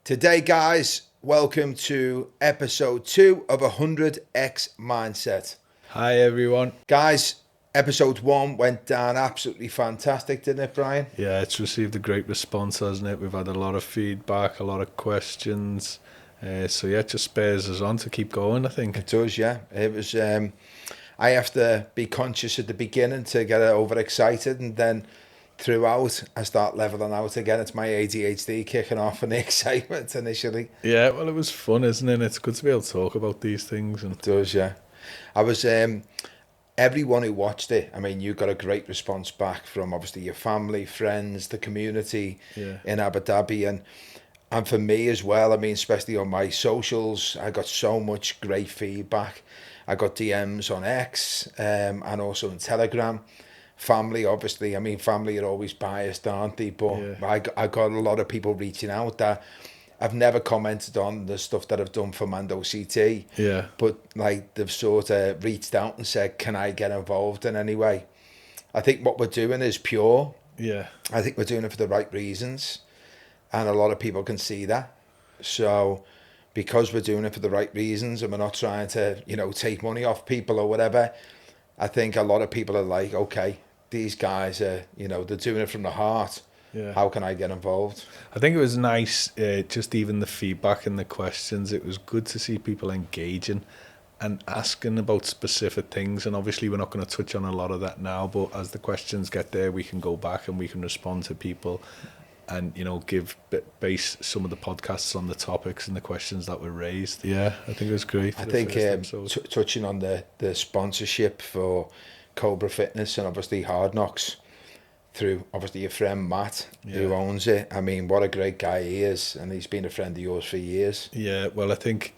Today, guys, welcome to episode 2 of 100x Mindset. Hi everyone. Guys, episode 1 went down absolutely fantastic, didn't it, Brian? Yeah, it's received a great response, hasn't it? We've had a lot of feedback, a lot of questions. So yeah, it just spurs us on to keep going, I think. It does, yeah. It was. I have to be conscious at the beginning to get overexcited, and then throughout, I start leveling out again. It's my ADHD kicking off and the excitement initially. Yeah, well, it was fun, isn't it? It's good to be able to talk about these things. And It does, yeah. I was. Everyone who watched it, I mean, you got a great response back from obviously your family, friends, the community in Abu Dhabi, and for me as well. I mean, especially on my socials, I got so much great feedback. I got DMs on X and also on Telegram. Family, obviously, I mean, family are always biased, aren't they? But yeah. I got a lot of people reaching out that I've never commented on the stuff that I've done for Mando CT. Yeah. But like they've sort of reached out and said, can I get involved in any way? I think what we're doing is pure. Yeah. I think we're doing it for the right reasons. And a lot of people can see that. So because we're doing it for the right reasons and we're not trying to, take money off people or whatever, I think a lot of people are like, okay, these guys are, they're doing it from the heart. Yeah. How can I get involved? I think it was nice, just even the feedback and the questions. It was good to see people engaging and asking about specific things. And obviously we're not going to touch on a lot of that now, but as the questions get there, we can go back and we can respond to people and, base some of the podcasts on the topics and the questions that were raised. Yeah, I think it was great. I think touching on the sponsorship for Cobra Fitness and obviously Hard Knocks, through obviously your friend Matt, who owns it. I mean, what a great guy he is, and he's been a friend of yours for years. Yeah, well, I think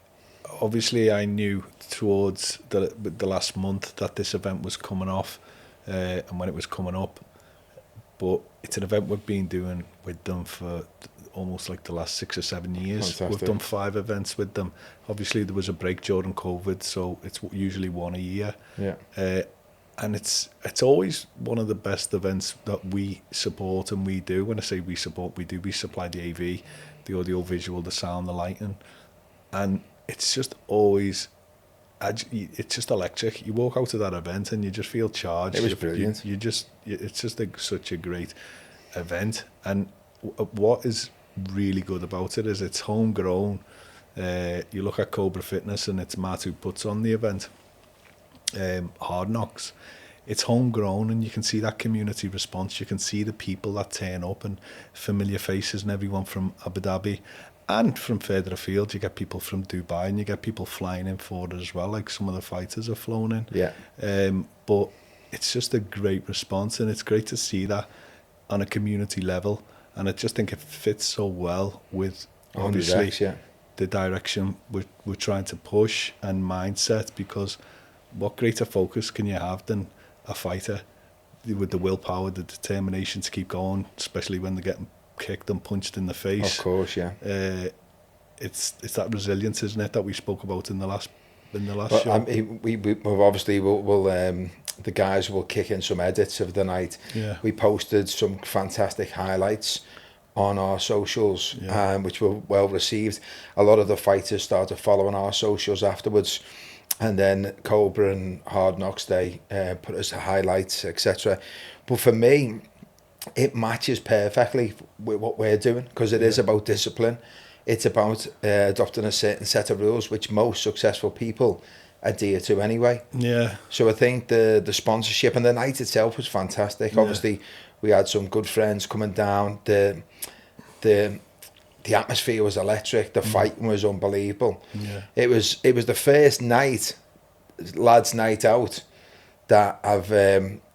obviously I knew towards the last month that this event was coming off, and when it was coming up, but it's an event we've been doing with them for almost like the last 6 or 7 years. Fantastic. We've done 5 events with them. Obviously there was a break during COVID, so it's usually one a year. Yeah. And it's always one of the best events that we support and we do. When I say we support, we supply the AV, the audio visual, the sound, the lighting. And it's just always, it's just electric. You walk out of that event and you just feel charged. It was brilliant. It's just such a great event. And what is really good about it is it's homegrown. You look at Cobra Fitness and it's Matt who puts on the event. Hard Knocks, it's homegrown, and you can see that community response. You can see the people that turn up and familiar faces and everyone from Abu Dhabi and from further afield. You get people from Dubai and you get people flying in for it as well, like some of the fighters have flown in. Yeah. But it's just a great response, and it's great to see that on a community level, and I just think it fits so well with obviously the direction we're trying to push and mindset, because what greater focus can you have than a fighter with the willpower, the determination to keep going, especially when they're getting kicked and punched in the face. Of course, yeah. It's that resilience, isn't it, that we spoke about in the last show. We'll obviously we'll the guys will kick in some edits of the night. Yeah. We posted some fantastic highlights on our socials, which were well received. A lot of the fighters started following our socials afterwards. And then Cobra and Hard Knocks, they put us highlights, etc. But for me, it matches perfectly with what we're doing, because it is about discipline. It's about adopting a certain set of rules, which most successful people adhere to anyway. Yeah. So I think the sponsorship and the night itself was fantastic. Obviously, we had some good friends coming down. The atmosphere was electric. The fighting was unbelievable. Yeah. It was the first lads' night out that I've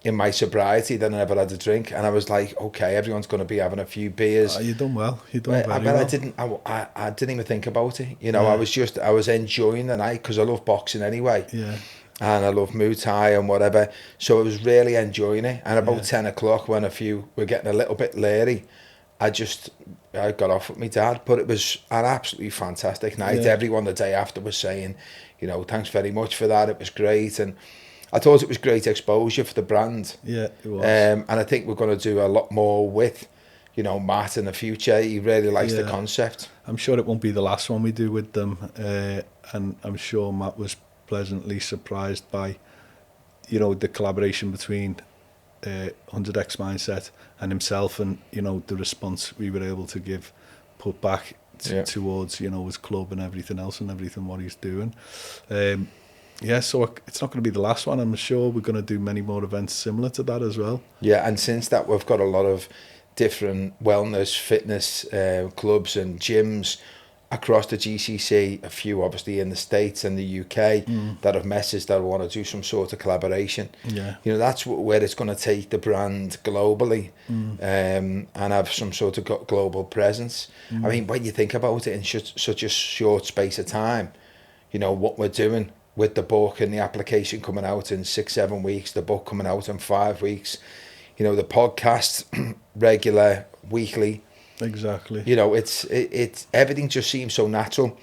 in my sobriety that I never had a drink, and I was like, okay, everyone's going to be having a few beers. You done well. You done very well. I didn't even think about it. I was enjoying the night because I love boxing anyway. Yeah. And I love Muay Thai and whatever. So I was really enjoying it. And about 10 o'clock, when a few were getting a little bit leery, I got off with my dad. But it was an absolutely fantastic night. Yeah. Everyone the day after was saying, thanks very much for that. It was great. And I thought it was great exposure for the brand. Yeah, it was. And I think we're going to do a lot more with you know, Matt in the future. He really likes the concept. I'm sure it won't be the last one we do with them, and I'm sure Matt was pleasantly surprised by, you know, the collaboration between 100x Mindset and himself, and, you know, the response we were able to give, put back towards, you know, his club and everything else and everything what he's doing. So it's not going to be the last one. I'm sure we're going to do many more events similar to that as well. Yeah, and since that, we've got a lot of different wellness, fitness clubs and gyms across the GCC, a few obviously in the States and the UK that have messaged that want to do some sort of collaboration. Yeah. You know, that's where it's going to take the brand globally and have some sort of global presence. I mean, when you think about it in such a short space of time, you know, what we're doing with the book and the application coming out in 6-7 weeks, the book coming out in 5 weeks, you know, the podcast regular, weekly. Exactly. You know, it's everything just seems so natural.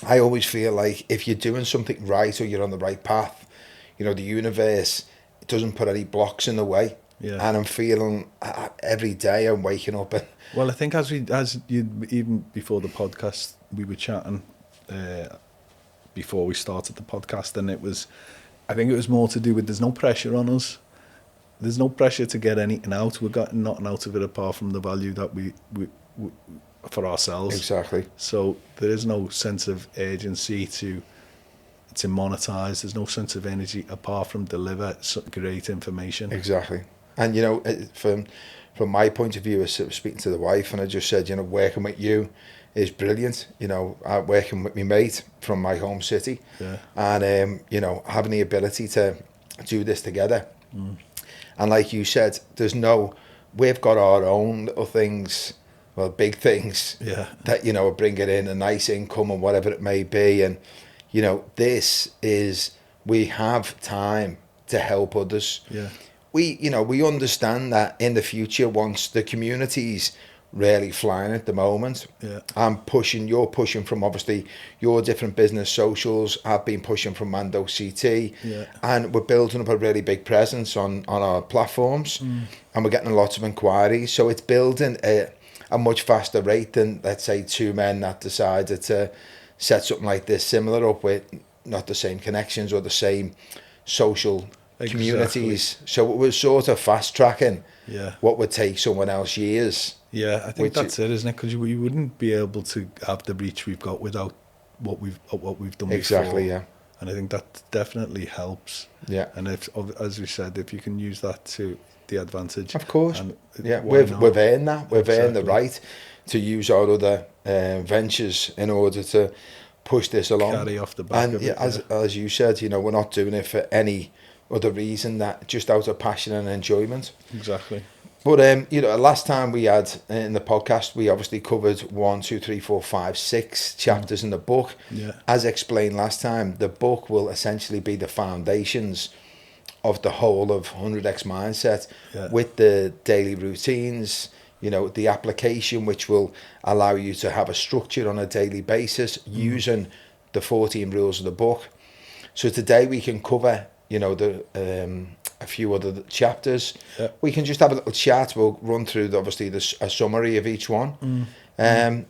I always feel like if you're doing something right or you're on the right path, you know, the universe doesn't put any blocks in the way. Yeah. And I'm feeling every day I'm waking up and... Well, I think as you even before the podcast, we were chatting before we started the podcast, and I think it was more to do with there's no pressure on us. There's no pressure to get anything out. We've got nothing out of it apart from the value that we for ourselves. Exactly. So there is no sense of urgency to monetize. There's no sense of energy apart from deliver great information. Exactly. And, you know, from my point of view, I was speaking to the wife and I just said, you know, working with you is brilliant. You know, working with my mate from my home city. Yeah. And, you know, having the ability to do this together. And like you said, we've got our own little things, well, big things that, you know, are bringing in a nice income and whatever it may be. And, you know, we have time to help others. Yeah. We understand that in the future, once the community's really flying at the moment, you're pushing from obviously your different business socials. I've been pushing from Mando CT, and we're building up a really big presence on our platforms, and we're getting lots of inquiries. So it's building a much faster rate than, let's say, two men that decided to set something like this similar up with not the same connections or the same social communities. So it was sort of fast tracking what would take someone else years. Yeah, I think that's it, isn't it? Because we wouldn't be able to have the reach we've got without what we've done exactly, before. Yeah. And I think that definitely helps. Yeah. And if, as we said, if you can use that to the advantage, of course. And we've earned that. We've earned the right to use our other ventures in order to push this along. Carry off the back of it. As you said, you know, we're not doing it for any other reason that just out of passion and enjoyment. Exactly. But you know, last time we had in the podcast, we obviously covered 1, 2, 3, 4, 5, 6 chapters in the book. Yeah. As explained last time, the book will essentially be the foundations of the whole of 100x Mindset, with the daily routines, you know, the application which will allow you to have a structure on a daily basis using the 14 rules of the book. So today we can cover, you know, a few other chapters. We can just have a little chat. We'll run through obviously a summary of each one, and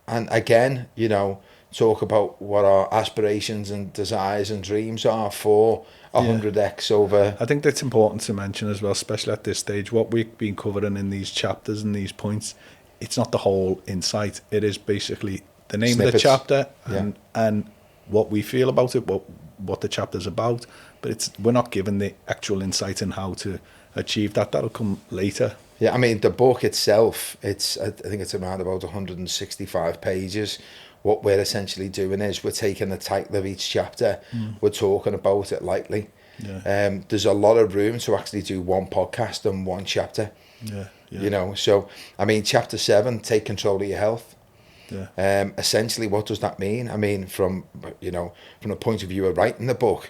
again, you know, talk about what our aspirations and desires and dreams are for 100x over. I think that's important to mention as well, especially at this stage. What we've been covering in these chapters and these points, it's not the whole insight. It is basically the name of the chapter and what we feel about it, what the chapter's about. But we're not given the actual insight in how to achieve that. That'll come later. Yeah, I mean, the book itself, I think it's around about 165 pages. What we're essentially doing is we're taking the title of each chapter, we're talking about it lightly. There's a lot of room to actually do one podcast and one chapter. You know, so, I mean, chapter 7, take control of your health. Essentially, what does that mean? I mean, from the point of view of writing the book,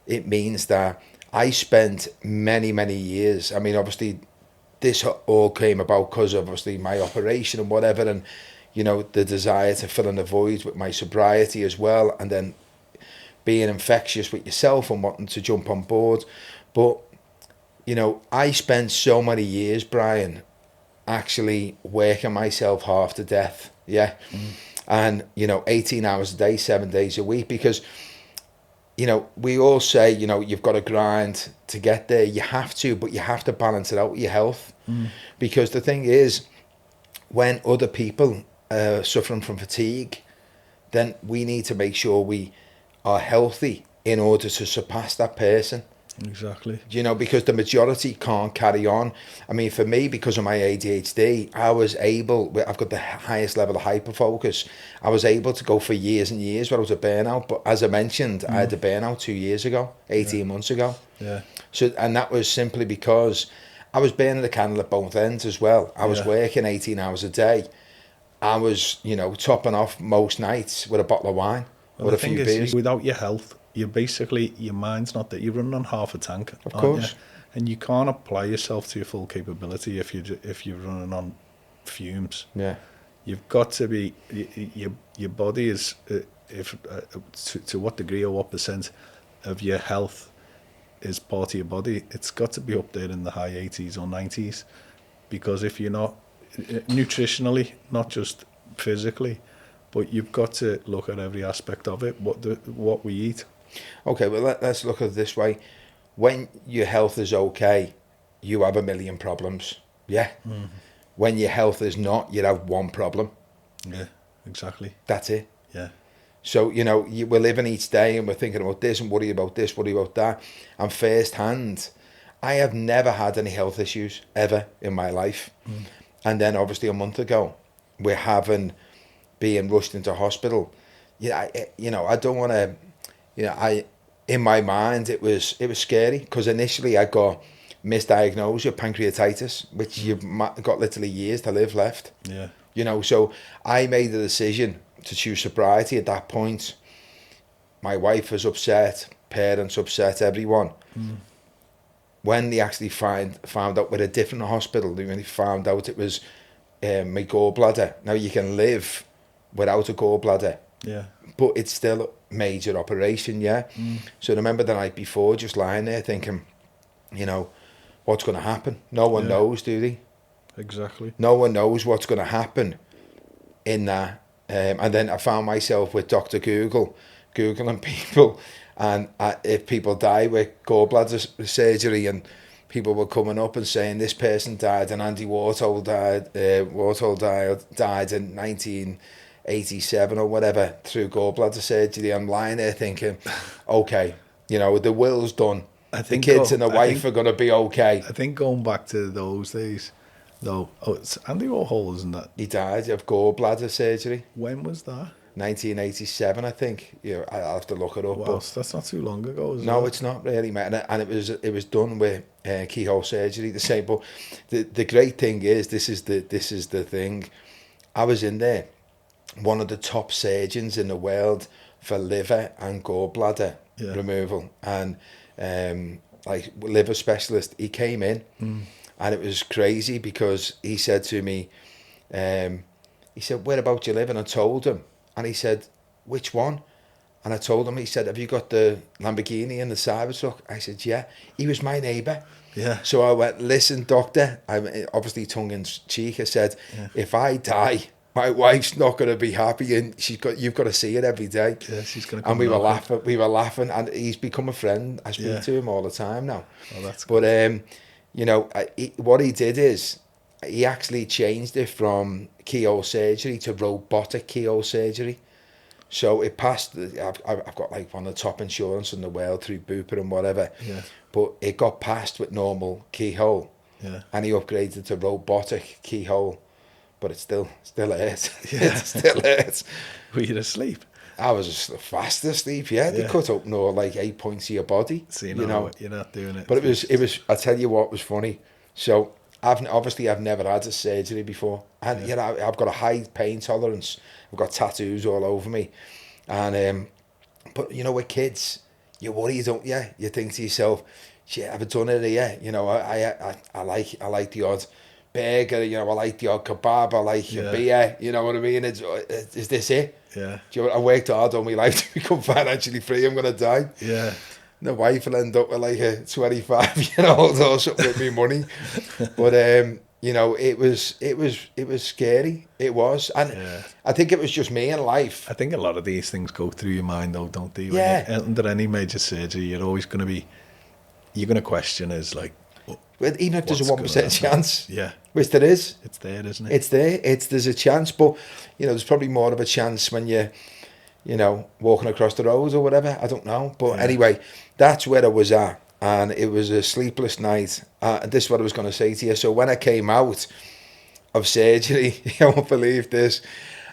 it means that I spent many, many years. I mean, obviously, this all came about because of obviously my operation and whatever, and, you know, the desire to fill in the void with my sobriety as well, and then being infectious with yourself and wanting to jump on board. But, you know, I spent so many years, Brian, actually working myself half to death. Yeah. And, 18 hours a day, 7 days a week, because, we all say, you've got to grind to get there. You have to, but you have to balance it out with your health. Because the thing is, when other people are suffering from fatigue, then we need to make sure we are healthy in order to surpass that person. Exactly. Because the majority can't carry on. I mean, for me, because of my ADHD, I've got the highest level of hyperfocus. I was able to go for years and years without a burnout. But as I mentioned, I had a burnout 2 years ago, 18 months ago. Yeah. So, and that was simply because I was burning the candle at both ends as well. I was working 18 hours a day. I was, topping off most nights with a bottle of wine or a few beers. Without your health, you're basically, your mind's not there. You're running on half a tank. Of course. And you can't apply yourself to your full capability if you're running on fumes. Yeah. You've got to be, your body is, to what degree or what percent of your health is part of your body, it's got to be up there in the high 80s or 90s. Because if you're not, nutritionally, not just physically, but you've got to look at every aspect of it, what we eat. Okay, well, let's look at it this way. When your health is okay, you have a million problems. Yeah. Mm-hmm. When your health is not, you have one problem. Yeah, exactly. That's it. Yeah. So, we're living each day and we're thinking about this and worry about this, worry about that. And firsthand, I have never had any health issues ever in my life. And then obviously a month ago, we're being rushed into hospital. I don't want to, in my mind, it was scary because initially I got misdiagnosed with pancreatitis, which you've got literally years to live left. Yeah. So I made the decision to choose sobriety at that point. My wife was upset, parents upset, everyone. When they actually found out with a different hospital, when they found out it was my gallbladder. Now you can live without a gallbladder. Yeah. But it's still a major operation, yeah? So I remember the night before just lying there thinking, what's going to happen? No one knows, do they? Exactly. No one knows what's going to happen in that. And then I found myself with Dr. Googling people, and if people die with gallbladder surgery, and people were coming up and saying this person died, and Andy Warhol died in 1987 or whatever through gallbladder surgery. I'm lying there thinking, okay, the will's done. The kids and the wife are going to be okay. I think going back to those days, though, it's Andy Warhol, isn't that? He died of gallbladder surgery. When was that? 1987, I think. I'll have to look it up. Wow, so that's not too long ago, is it? No, it's not really, mate. And it was done with keyhole surgery, the same. But the great thing is, this is the thing. I was in there, one of the top surgeons in the world for liver and gallbladder removal, and like liver specialist. He came in, and it was crazy because he said to me, he said, "Where about you live?" And I told him. And he said, "Which one?" And I told him, he said, "Have you got the Lamborghini and the Cybertruck?" I said, "Yeah." He was my neighbour. Yeah. So I went, "Listen, doctor," I obviously tongue in cheek, I said, "If I die, my wife's not going to be happy, and you've got to see it every day." Yeah, she's going to come. And we were laughing, and he's become a friend. I speak to him all the time now. Oh, that's good. But, what he did is, he actually changed it from keyhole surgery to robotic keyhole surgery. So it passed. I've got like one of the top insurance in the world through Bupa and whatever. Yeah. But it got passed with normal keyhole. Yeah. And he upgraded to robotic keyhole. But it still hurts. Yeah. It still hurts. Were you asleep? I was fast asleep. Yeah. They cut up like 8 points of your body. So you're not doing it. But it was. I tell you what was funny. So I've never had a surgery before, and I've got a high pain tolerance. I've got tattoos all over me, and but with kids, you worry, don't you? You think to yourself, "Shit, have I done it here?" I like the odd burger. I like the odd kebab. I like a beer. You know what I mean? Is this it? Yeah. I worked hard all my life to become financially free. I'm gonna die. Yeah. The wife will end up with like a 25-year-old or something with me money. But, You know, it was scary. It was, and I think it was just me in life. I think a lot of these things go through your mind, though, don't they? Yeah. When you're under any major surgery, you're always going to be, you're going to question is like, even if there's a 1% chance, which there is, it's there, isn't it? It's there. There's a chance, but you know, there's probably more of a chance when you're, you know, walking across the road or whatever. I don't know, but anyway, that's where I was at. And it was a sleepless night. And this is what I was going to say to you. So when I came out of surgery, you won't believe this.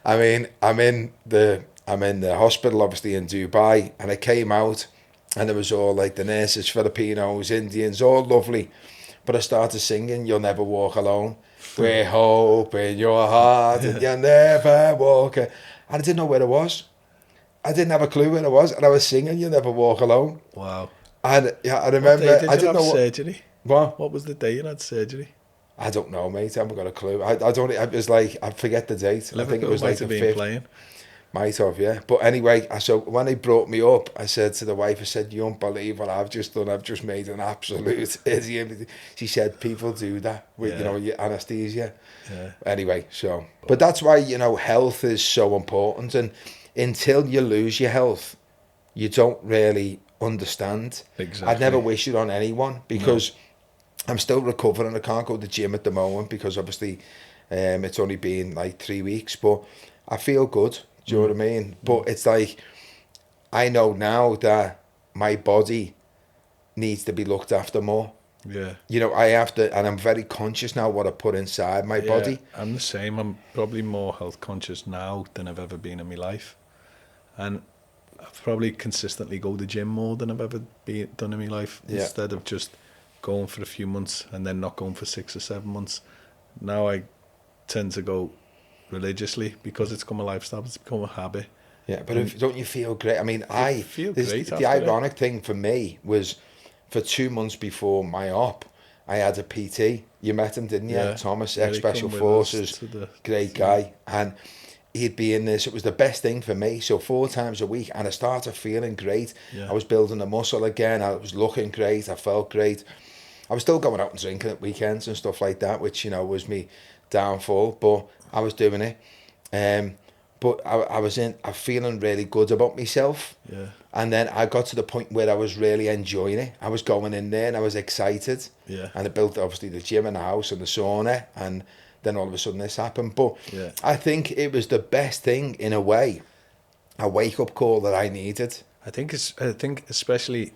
I mean, I'm in the hospital, obviously in Dubai, and I came out, and it was all like the nurses, Filipinos, Indians, all lovely. But I started singing, "You'll Never Walk Alone." We're hope in your heart, and you'll never walk. And I didn't know where I was. I didn't have a clue where I was, and I was singing, "You'll Never Walk Alone." Wow. And I remember, what day did I didn't you have know surgery. What was the day you had surgery? I don't know, mate. I haven't got a clue. I don't. It was like, I forget the date. Liverpool I think it was like the 5th. Playing. Might have, yeah. But anyway, so when they brought me up, I said to the wife, I said, "You don't believe what I've just done. I've just made an absolute idiot." She said, "People do that with, you know, your anaesthesia." Yeah. Anyway, so, but that's why, you know, health is so important, and until you lose your health, you don't really understand. Exactly. I'd never wish it on anyone, because I'm still recovering. I can't go to the gym at the moment because obviously it's only been like 3 weeks, but I feel good. Do you know what I mean? But it's like, I know now that my body needs to be looked after more. Yeah. You know, I have to, and I'm very conscious now what I put inside my body. I'm the same. I'm probably more health conscious now than I've ever been in my life. And I've probably consistently go to the gym more than I've ever done in my life. Yeah. Instead of just going for a few months and then not going for 6 or 7 months. Now I tend to go religiously because it's become a lifestyle, it's become a habit. Yeah, but don't you feel great? I mean, I feel great. The ironic thing for me was, for 2 months before my op, I had a PT. You met him, didn't you? Yeah. Thomas, ex-Special Forces, great guy. And he'd be in this. It was the best thing for me. So 4 times a week, and I started feeling great. Yeah. I was building the muscle again. I was looking great. I felt great. I was still going out and drinking at weekends and stuff like that, which, you know, was me downfall, but I was doing it. But I was feeling really good about myself. Yeah. And then I got to the point where I was really enjoying it. I was going in there and I was excited. Yeah. And I built, obviously, the gym in the house and the sauna, and then all of a sudden this happened. But yeah. I think it was the best thing, in a way, a wake-up call that I needed. I think especially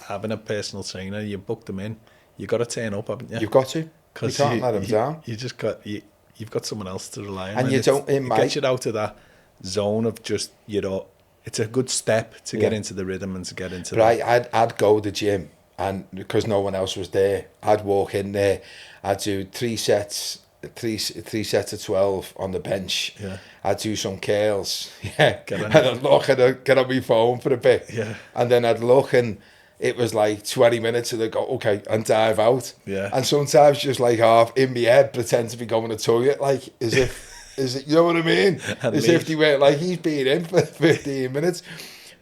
having a personal trainer, you book them in, you got to turn up, haven't you? You've got to. You can't let them down. You just got you've got someone else to rely on, and you don't. It gets you out of that zone of just, you know. It's a good step to get into the rhythm and to get into. Right, I'd go to the gym, and because no one else was there, I'd walk in there. I'd do 3 sets of 12 on the bench. Yeah. I'd do some curls. Yeah. And I'd look and I'd get on my phone for a bit. Yeah. And then I'd look, and it was like 20 minutes, and I'd go, okay, and dive out. Yeah. And sometimes just like half in my head pretend to be going to the toilet, like as if, you know what I mean? As if they were like, he's been in for 15 minutes.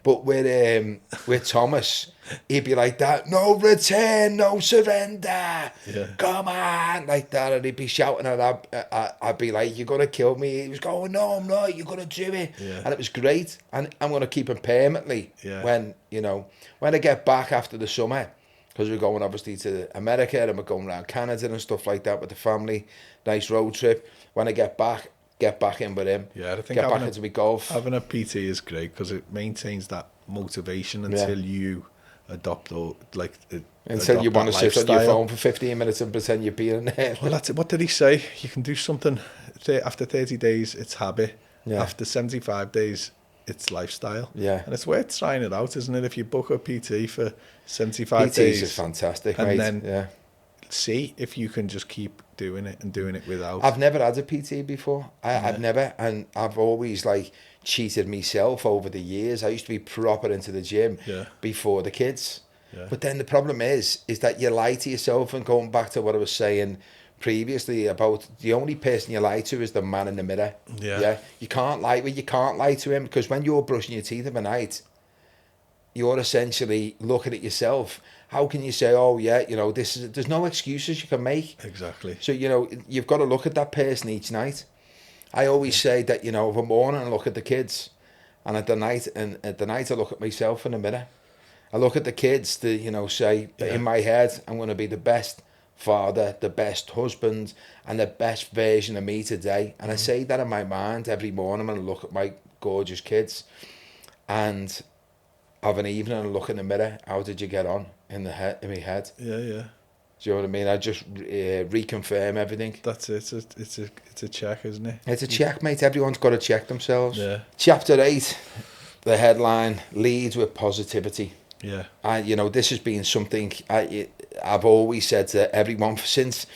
But with Thomas, he'd be like that, no return, no surrender, come on, like that. And he'd be shouting, and I'd be like, you're going to kill me. He was going, no, I'm not, you're going to do it. Yeah. And it was great. And I'm going to keep him permanently when I get back after the summer, because we're going obviously to America, and we're going around Canada and stuff like that with the family. Nice road trip. When I get back in with him. Yeah, I think get back into my golf. Having a PT is great because it maintains that motivation until you adopt until you want to sit on your phone for 15 minutes and pretend you're being there. Well, that's it. What did he say? You can do something after 30 days, it's habit. Yeah. After 75 days, it's lifestyle. Yeah. And it's worth trying it out, isn't it? If you book a PT for 75 PTs days. is fantastic, and mate. Then see if you can just keep doing it and doing it without. I've never had a PT before. I've never, and I've always like cheated myself over the years. I used to be proper into the gym before the kids. Yeah. But then the problem is that you lie to yourself, and going back to what I was saying previously about the only person you lie to is the man in the mirror. Yeah. You can't lie to him, because when you're brushing your teeth of a night, you're essentially looking at yourself. How can you say, oh yeah, there's no excuses you can make. Exactly. So, you've got to look at that person each night. I always say that, of a morning I look at the kids, and at the night I look at myself in the mirror. I look at the kids to, say, in my head, I'm going to be the best father, the best husband, and the best version of me today. And I say that in my mind every morning when I look at my gorgeous kids. And of an evening, I look in the mirror. How did you get on in my head? Yeah. Do you know what I mean? I just reconfirm everything. That's it. It's a check, isn't it? It's a check, mate. Everyone's got to check themselves. Yeah. Chapter 8, the headline, leads with positivity. Yeah. This has been something I've always said to everyone since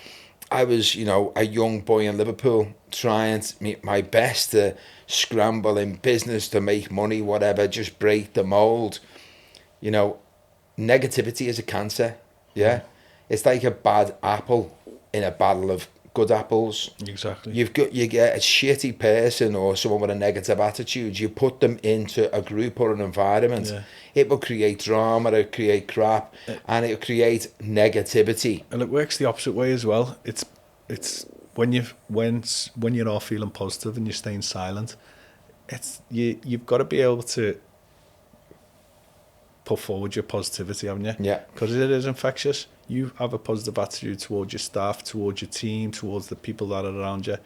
I was, a young boy in Liverpool, trying my best to scramble in business, to make money, whatever, just break the mold. Negativity is a cancer. Yeah. It's like a bad apple in a battle of good apples. Exactly. You get a shitty person or someone with a negative attitude, you put them into a group or an environment. Yeah. It will create drama, it'll create crap, and it'll create negativity. And it works the opposite way as well. It's when you're all feeling positive and you're staying silent, you've got to be able to put forward your positivity, haven't you? Yeah. Because it is infectious. You have a positive attitude towards your staff, towards your team, towards the people that are around you.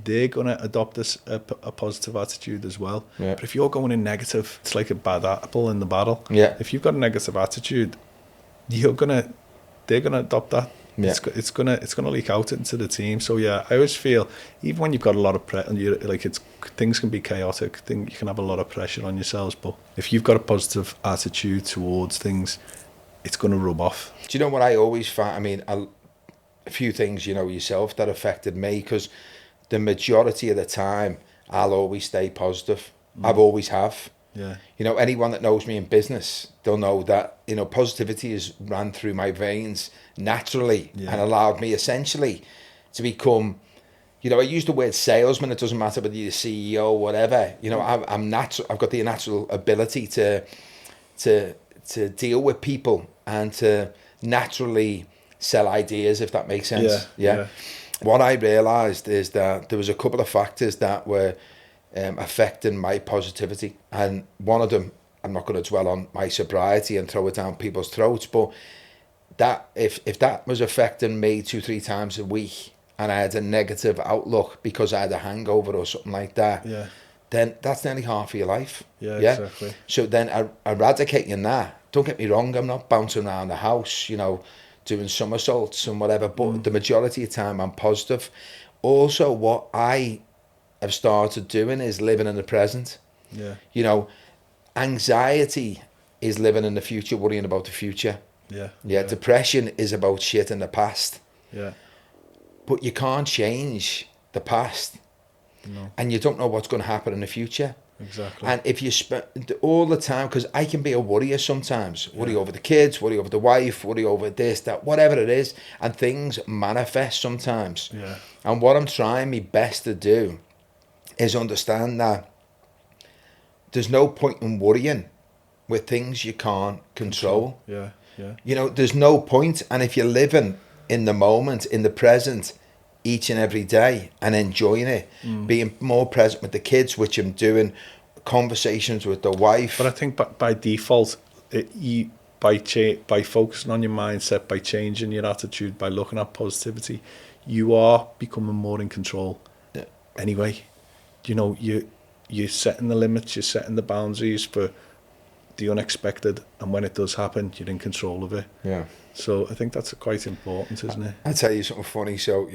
They're going to adopt a positive attitude as well. Yeah. But if you're going in negative, it's like a bad apple in the barrel. Yeah. If you've got a negative attitude, they're going to adopt that. Yeah. It's gonna leak out into the team. So yeah, I always feel even when you've got a lot of pressure, things can be chaotic. You can have a lot of pressure on yourselves. But if you've got a positive attitude towards things, it's going to rub off. Do you know what I always find? I mean, a few things yourself that affected me, because the majority of the time I'll always stay positive. I've always have. Yeah. Anyone that knows me in business, they'll know that, positivity is ran through my veins naturally. Yeah. And allowed me essentially to become, I use the word salesman. It doesn't matter whether you're CEO or whatever. I'm natural. I've got the natural ability to deal with people and to naturally sell ideas, if that makes sense. Yeah. What I realised is that there was a couple of factors that were affecting my positivity, and one of them, I'm not going to dwell on my sobriety and throw it down people's throats, but that if that was affecting me 2-3 times a week, and I had a negative outlook because I had a hangover or something like that, then that's nearly half of your life. Yeah. Exactly. So then eradicating that, don't get me wrong, I'm not bouncing around the house, doing somersaults and whatever, but the majority of the time I'm positive. Also, what I have started doing is living in the present. Yeah. Anxiety is living in the future, worrying about the future. Yeah. Depression is about shit in the past. Yeah. But you can't change the past. No. And you don't know what's going to happen in the future. Exactly. And if you spend all the time, because I can be a worrier sometimes, worry over the kids, worry over the wife, worry over this, that, whatever it is, and things manifest sometimes. Yeah. And what I'm trying my best to do is understand that there's no point in worrying with things you can't control. Yeah. There's no point. And if you're living in the moment, in the present, each and every day, and enjoying it, being more present with the kids, which I'm doing, conversations with the wife. But I think by default, by focusing on your mindset, by changing your attitude, by looking at positivity, you are becoming more in control. Yeah. Anyway, you're setting the limits, you're setting the boundaries for the unexpected, and when it does happen, you're in control of it. Yeah. So I think that's quite important, isn't it? I'll tell you something funny. So,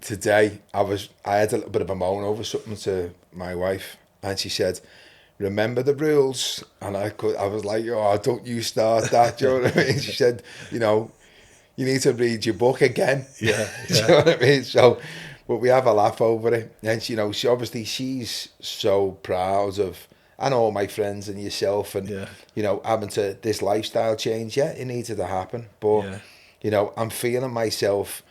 today I had a little bit of a moan over something to my wife, and she said, "Remember the rules." And I was like, "Oh, don't you start that." Do you know what I mean? She said, "You need to read your book again." Yeah. Do you know what I mean? So, but we have a laugh over it, and she's so proud of. And all my friends and yourself, and having to this lifestyle change. Yeah, it needed to happen, but I'm feeling myself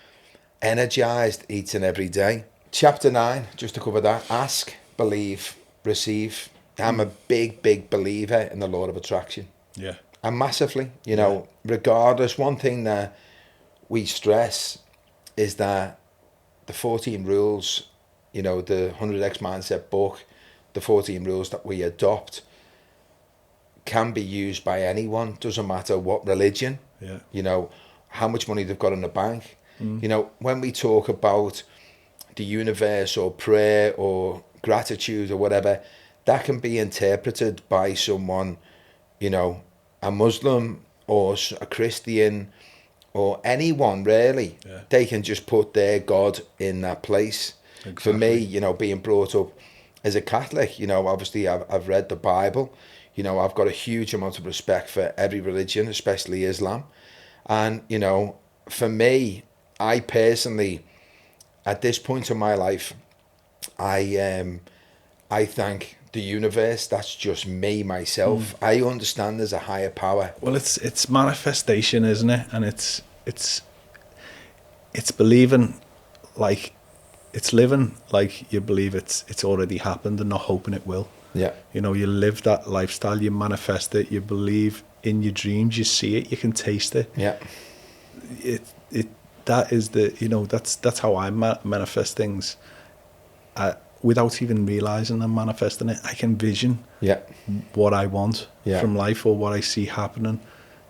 energized each and every day. Chapter 9, just to cover that: ask, believe, receive. I'm a big believer in the law of attraction. Yeah. And massively, you know, regardless, one thing that we stress is that the 14 rules, you know, the 100x Mindset book, the 14 rules that we adopt can be used by anyone. Doesn't matter what religion, you know, how much money they've got in the bank. You know, when we talk about the universe or prayer or gratitude or whatever, that can be interpreted by someone, you know, a Muslim or a Christian or anyone really. They can just put their God in that place. Exactly. For me, you know, being brought up as a Catholic, you know, obviously I've read the Bible. You know, I've got a huge amount of respect for every religion, especially Islam. And, you know, for me, I personally, at this point in my life, I thank the universe. That's just me, myself. I understand there's a higher power. Well, it's manifestation, isn't it? And it's believing, like, it's living like you believe it's already happened and not hoping it will. Yeah. You know, you live that lifestyle, you manifest it, you believe in your dreams, you see it, you can taste it. Yeah. That is the, you know, that's how I manifest things. Without even realizing I'm manifesting it, I can vision what I want from life or what I see happening.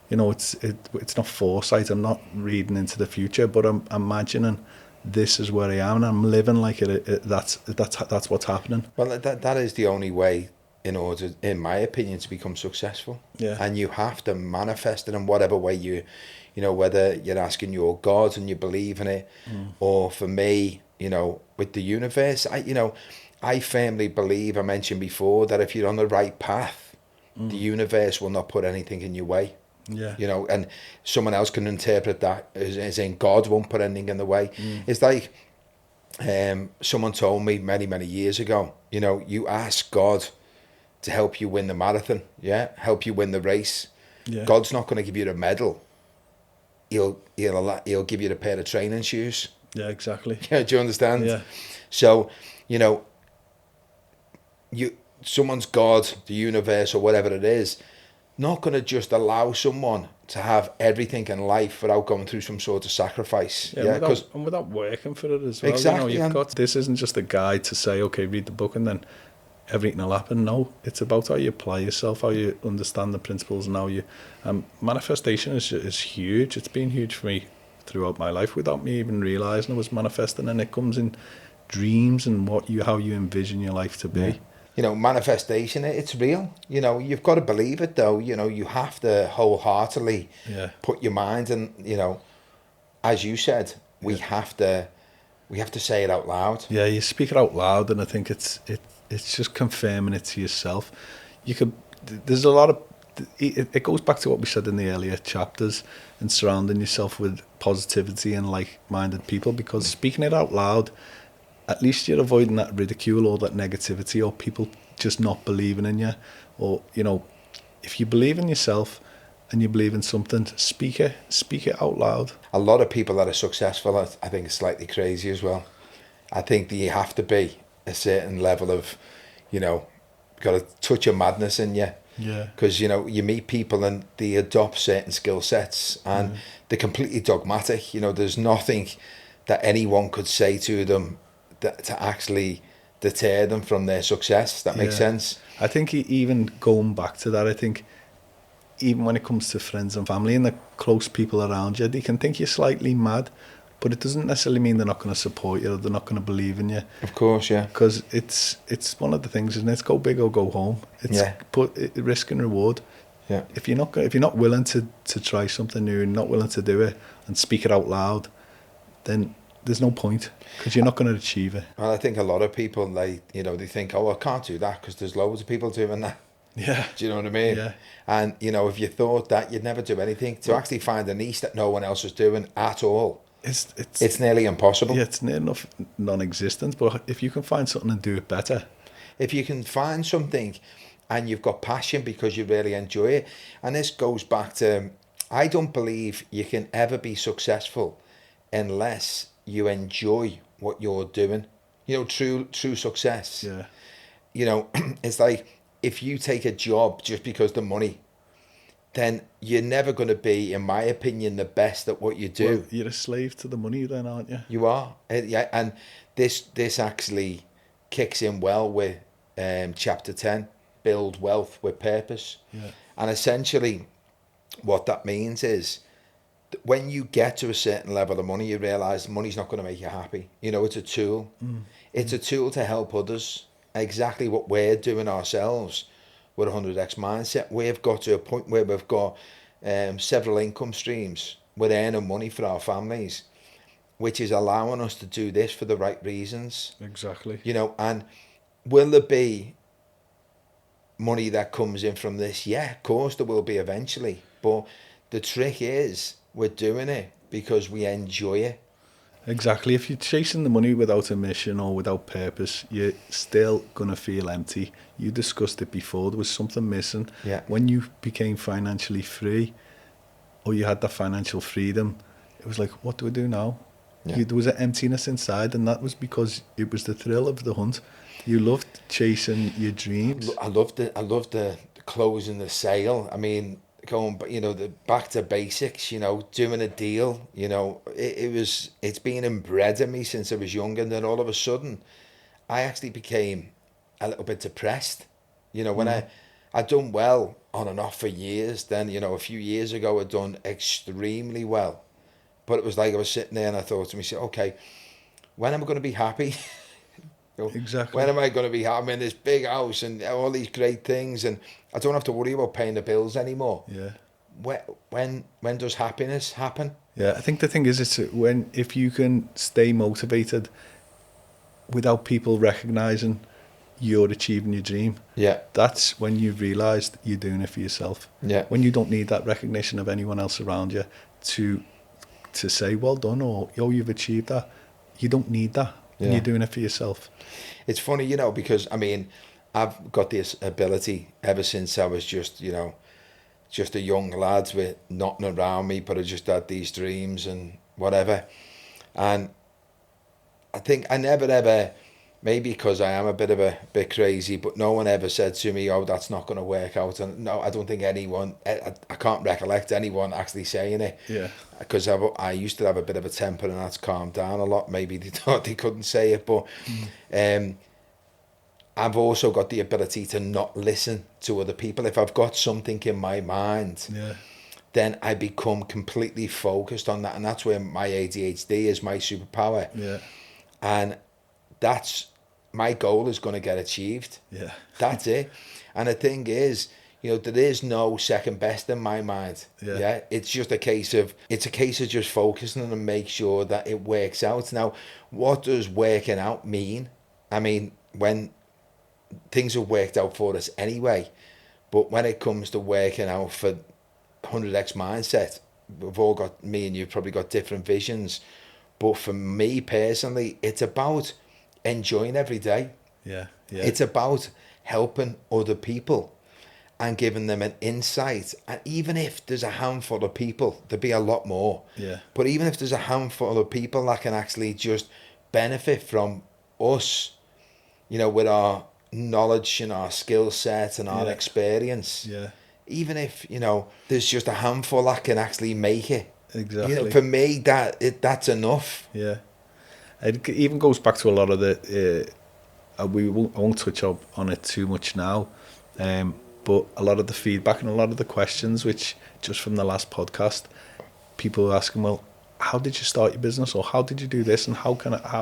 You know, it's not foresight. I'm not reading into the future, but I'm imagining this is where I am, and I'm living like it. That's what's happening. Well, that is the only way, in order, in my opinion, to become successful. Yeah. And you have to manifest it in whatever way you know, whether you're asking your God and you believe in it, or for me, you know, with the universe, I firmly believe, I mentioned before, that if you're on the right path, the universe will not put anything in your way. Yeah. You know, and someone else can interpret that as in God won't put anything in the way. It's like someone told me many years ago, you know, you ask God to help you win the marathon, help you win the race. Yeah. God's not going to give you the medal. He'll give you the pair of training shoes. Yeah, exactly. Do you understand? Yeah. So, you know, someone's God, the universe, or whatever it is, not going to just allow someone to have everything in life without going through some sort of sacrifice. Yeah, without working for it as well. Exactly. You know, this isn't just a guide to say, okay, read the book and then everything will happen. No, it's about how you apply yourself, how you understand the principles, and how you... manifestation is huge. It's been huge for me throughout my life without me even realising I was manifesting, and it comes in dreams and how you envision your life to be. Yeah. You know, manifestation, it's real. You know, you've got to believe it, though. You know, you have to wholeheartedly put your mind, and, you know, as you said, we have to say it out loud. Yeah, you speak it out loud, and I think it's just confirming it to yourself. There's a lot of... It goes back to what we said in the earlier chapters, and surrounding yourself with positivity and like-minded people, because speaking it out loud, at least you're avoiding that ridicule or that negativity or people just not believing in you. Or, you know, if you believe in yourself and you believe in something, speak it out loud. A lot of people that are successful, I think, are slightly crazy as well. I think that you have to be a certain level of, you know, got a touch of madness in you. Yeah. Because, you know, you meet people and they adopt certain skill sets and they're completely dogmatic. You know, there's nothing that anyone could say to them to actually deter them from their success. That makes sense. I think even going back to that, I think even when it comes to friends and family and the close people around you, they can think you're slightly mad, but it doesn't necessarily mean they're not going to support you or they're not going to believe in you. Of course, yeah. Because it's one of the things, isn't it? It's go big or go home. It's risk and reward. Yeah. If you're not willing to try something new and not willing to do it and speak it out loud, then there's no point, because you're not going to achieve it. Well, I think a lot of people, they think, oh, I can't do that because there's loads of people doing that. Yeah. Do you know what I mean? Yeah. And, you know, if you thought that, you'd never do anything. To actually find a niche that no one else is doing at all, it's nearly impossible. Yeah, it's near enough non-existent, but if you can find something and do it better. If you can find something and you've got passion because you really enjoy it, and this goes back to, I don't believe you can ever be successful unless you enjoy what you're doing. You know, true success. Yeah. You know, it's like if you take a job just because the money, then you're never going to be, in my opinion, the best at what you do. Well, you're a slave to the money then, aren't you? You are. Yeah, and this actually kicks in well with chapter 10, build wealth with purpose. Yeah. And essentially what that means is that when you get to a certain level of money, you realise money's not going to make you happy. You know, it's a tool. It's a tool to help others. Exactly what we're doing ourselves with 100x mindset. We've got to a point where we've got several income streams. We're earning money for our families, which is allowing us to do this for the right reasons. Exactly. You know, and will there be money that comes in from this? Yeah, of course there will be eventually. But the trick is we're doing it because we enjoy it. Exactly. If you're chasing the money without a mission or without purpose, you're still going to feel empty. You discussed it before. There was something missing. Yeah. When you became financially free or you had that financial freedom, it was like, what do I do now? Yeah. There was an emptiness inside, and that was because it was the thrill of the hunt. You loved chasing your dreams. I loved the closing the sale. I mean, going, you know, back to basics, you know, doing a deal, you know, it's been inbred in me since I was young. And then all of a sudden I actually became a little bit depressed, you know, when I'd done well on and off for years. Then, you know, a few years ago I'd done extremely well, but it was like I was sitting there and I thought to myself, okay, when am I going to be happy? Exactly. When am I going to be having this big house and all these great things, and I don't have to worry about paying the bills anymore? Yeah. When does happiness happen? Yeah, I think the thing is, if you can stay motivated without people recognizing you're achieving your dream, Yeah. that's when you've realized you're doing it for yourself. Yeah. When you don't need that recognition of anyone else around you to say well done or yo, you've achieved that. You don't need that. Yeah. You're doing it for yourself. It's funny, you know, because I mean, I've got this ability ever since I was just, you know, just a young lad with nothing around me, but I just had these dreams and whatever. And I think I never ever, maybe because I am a bit crazy, but no one ever said to me, oh, that's not going to work out. And no, I don't think anyone, I can't recollect anyone actually saying it. Yeah. Because I used to have a bit of a temper and that's calmed down a lot. Maybe they thought they couldn't say it, but I've also got the ability to not listen to other people. If I've got something in my mind, Yeah. then I become completely focused on that. And that's where my ADHD is my superpower. Yeah. And that's my goal is going to get achieved. Yeah. That's it. And the thing is, you know, there is no second best in my mind. Yeah. It's just a case of just focusing and make sure that it works out. Now, what does working out mean? I mean, when things have worked out for us anyway, but when it comes to working out for 100x mindset, we've all got, me and you've probably got different visions. But for me personally, it's about enjoying every day. Yeah. Yeah. It's about helping other people and giving them an insight. And even if there's a handful of people, there'd be a lot more. Yeah. But even if there's a handful of people that can actually just benefit from us, you know, with our knowledge and our skill set and our experience. Yeah. Even if, you know, there's just a handful that can actually make it. Exactly. You know, for me, that's enough. Yeah. It even goes back to a lot of the, I won't touch up on it too much now, but a lot of the feedback and a lot of the questions, which just from the last podcast, people were asking, well, how did you start your business, or how did you do this, and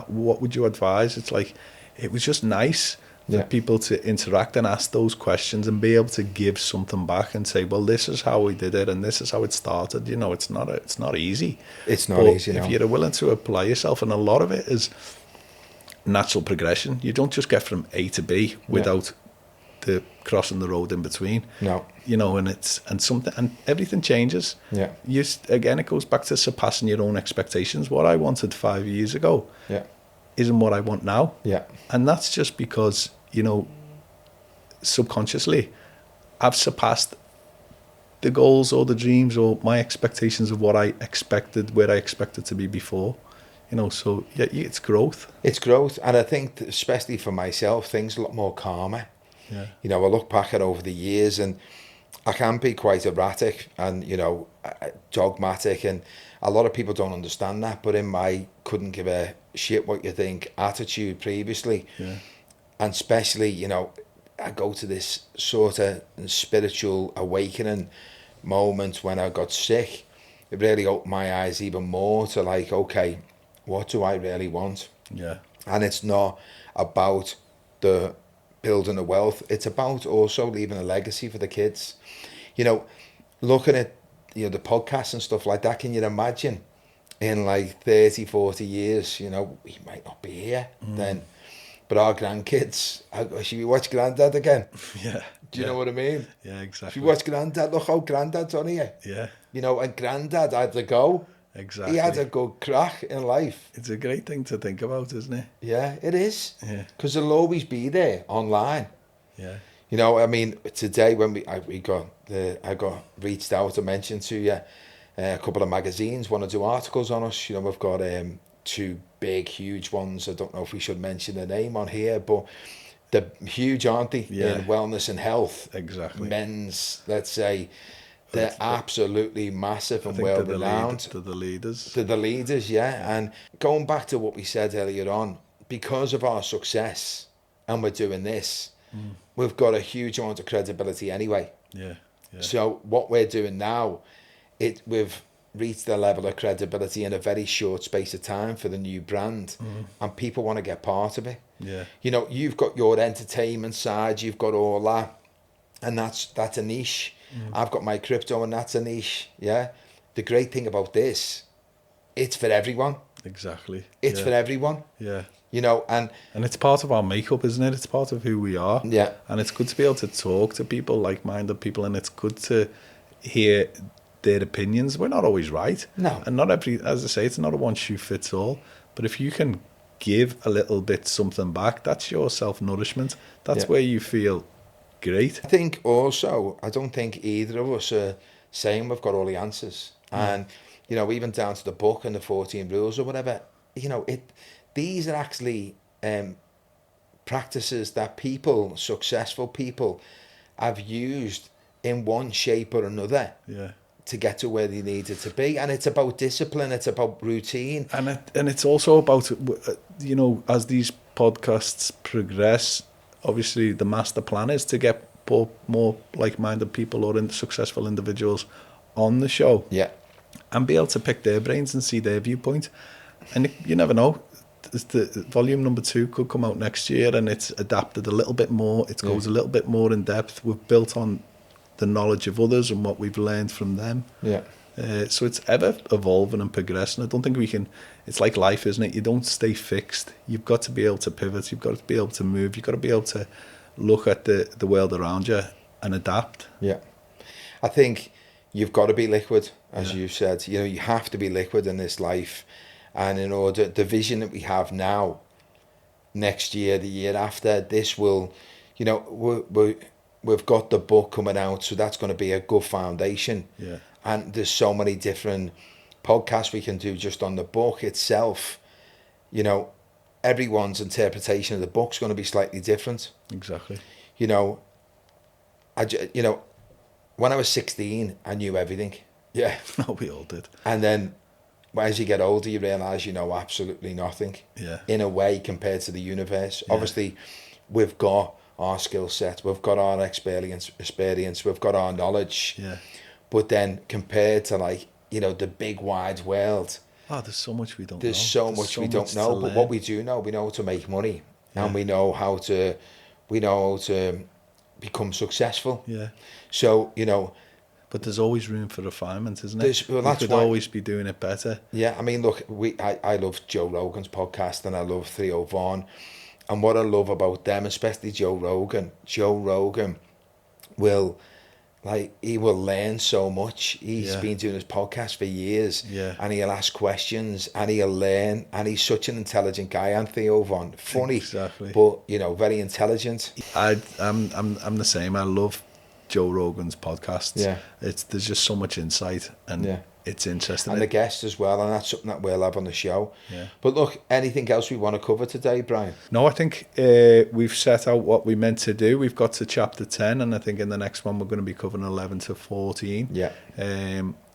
what would you advise? It's like, it was just nice for people to interact and ask those questions and be able to give something back and say, well, this is how we did it and this is how it started. You know, it's not easy. It's not easy, no. If you're willing to apply yourself, and a lot of it is natural progression. You don't just get from A to B without the crossing the road in between. No. You know, and everything changes. Yeah. Again, it goes back to surpassing your own expectations. What I wanted 5 years ago isn't what I want now. Yeah. And that's just because, you know, subconsciously I've surpassed the goals or the dreams or my expectations of what I expected, where I expected to be before. You know, so yeah, it's growth. It's growth. And I think, especially for myself, things a lot more calmer. Yeah. You know, I look back at over the years, and I can be quite erratic and, you know, dogmatic, and a lot of people don't understand that, but in my couldn't give a shit what you think attitude previously, Yeah. and especially, you know, I go to this sort of spiritual awakening moment when I got sick. It really opened my eyes even more to like, okay, what do I really want? Yeah. And it's not about the building the wealth. It's about also leaving a legacy for the kids. You know, looking at, you know, the podcasts and stuff like that, can you imagine in like 30, 40 years, you know, we might not be here then, but our grandkids, should we watch Granddad again? Yeah. Do you know what I mean? Yeah, Should exactly. we watch Granddad? Look how Granddad's on here. Yeah, You know, and Granddad had to go. exactly. He had a good crack in life. It's a great thing to think about, isn't it? Yeah, it is. Yeah. Because they'll always be there online. Yeah. You know, I mean, today when I got reached out to mention to you, a couple of magazines want to do articles on us. You know, we've got two big, huge ones. I don't know if we should mention the name on here, but they're huge, aren't they? Yeah. In wellness and health. Exactly. Men's, let's say, they're absolutely massive and well renowned. To the leaders. To the leaders, yeah. And going back to what we said earlier on, because of our success and we're doing this, we've got a huge amount of credibility anyway. Yeah. Yeah. So what we're doing now, we've reached the level of credibility in a very short space of time for the new brand, and people want to get part of it. Yeah. You know, you've got your entertainment side, you've got all that, and that's a niche. I've got my crypto, and that's a niche. Yeah. The great thing about this, it's for everyone. Exactly. It's for everyone. Yeah. You know, and it's part of our makeup, isn't it? It's part of who we are. Yeah. And it's good to be able to talk to people, like-minded people, and it's good to hear their opinions. We're not always right. No. And not every, as I say, it's not a one shoe fits all. But if you can give a little bit something back, that's your self-nourishment. That's where you feel great. I think also, I don't think either of us are saying we've got all the answers. And, you know, even down to the book and the 14 rules or whatever, you know, these are actually practices that people, successful people, have used in one shape or another to get to where they needed to be. And it's about discipline, it's about routine. And it's also about, you know, as these podcasts progress, obviously the master plan is to get more like-minded people or successful individuals on the show. Yeah. And be able to pick their brains and see their viewpoint. And you never know. The volume number 2 could come out next year, and it's adapted a little bit more. It goes a little bit more in depth. We've built on the knowledge of others and what we've learned from them. Yeah. So it's ever evolving and progressing. I don't think we can. It's like life, isn't it? You don't stay fixed. You've got to be able to pivot. You've got to be able to move. You've got to be able to look at the world around you and adapt. Yeah. I think you've got to be liquid, as you said. You know, you have to be liquid in this life. And in order, the vision that we have now, next year, the year after, this will, you know, we've got the book coming out, so that's going to be a good foundation. Yeah. And there's so many different podcasts we can do just on the book itself. You know, everyone's interpretation of the book's going to be slightly different. Exactly. You know, when I was 16, I knew everything. Yeah. No, we all did. And then as you get older, you realise you know absolutely nothing. Yeah. In a way, compared to the universe. Yeah. Obviously, we've got our skill set, we've got our experience, we've got our knowledge. Yeah. But then compared to, like, you know, the big wide world, there's so much we don't know. There's so much we don't know. But what we do know, we know how to make money, and we know how to become successful. Yeah. So, you know. But there's always room for refinement, isn't it? Well, we could always be doing it better. Yeah, I mean, look, I love Joe Rogan's podcast, and I love Theo Vaughn. And what I love about them, especially Joe Rogan will, like, he will learn so much. He's been doing his podcast for years, and he'll ask questions, and he'll learn, and he's such an intelligent guy. And Theo Vaughn, funny, exactly, but, you know, very intelligent. I'm the same. I love Joe Rogan's podcasts. Yeah. There's just so much insight, and It's interesting. And the guests as well, and that's something that we'll have on the show. Yeah. But look, anything else we want to cover today, Brian? No, I think we've set out what we meant to do. We've got to chapter 10, and I think in the next one we're going to be covering 11 to 14. Yeah.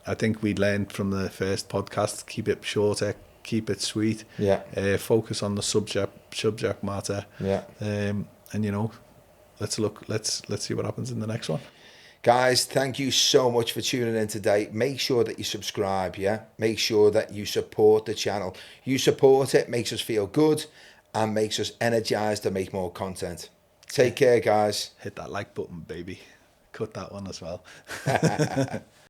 I think we learned from the first podcast, keep it shorter, keep it sweet. Yeah. Focus on the subject matter. Yeah. And you know, let's see what happens in the next one. Guys, thank you so much for tuning in today. Make sure that you subscribe, yeah? Make sure that you support the channel. You support it, makes us feel good and makes us energized to make more content. Take care, guys. Hit that like button, baby. Cut that one as well.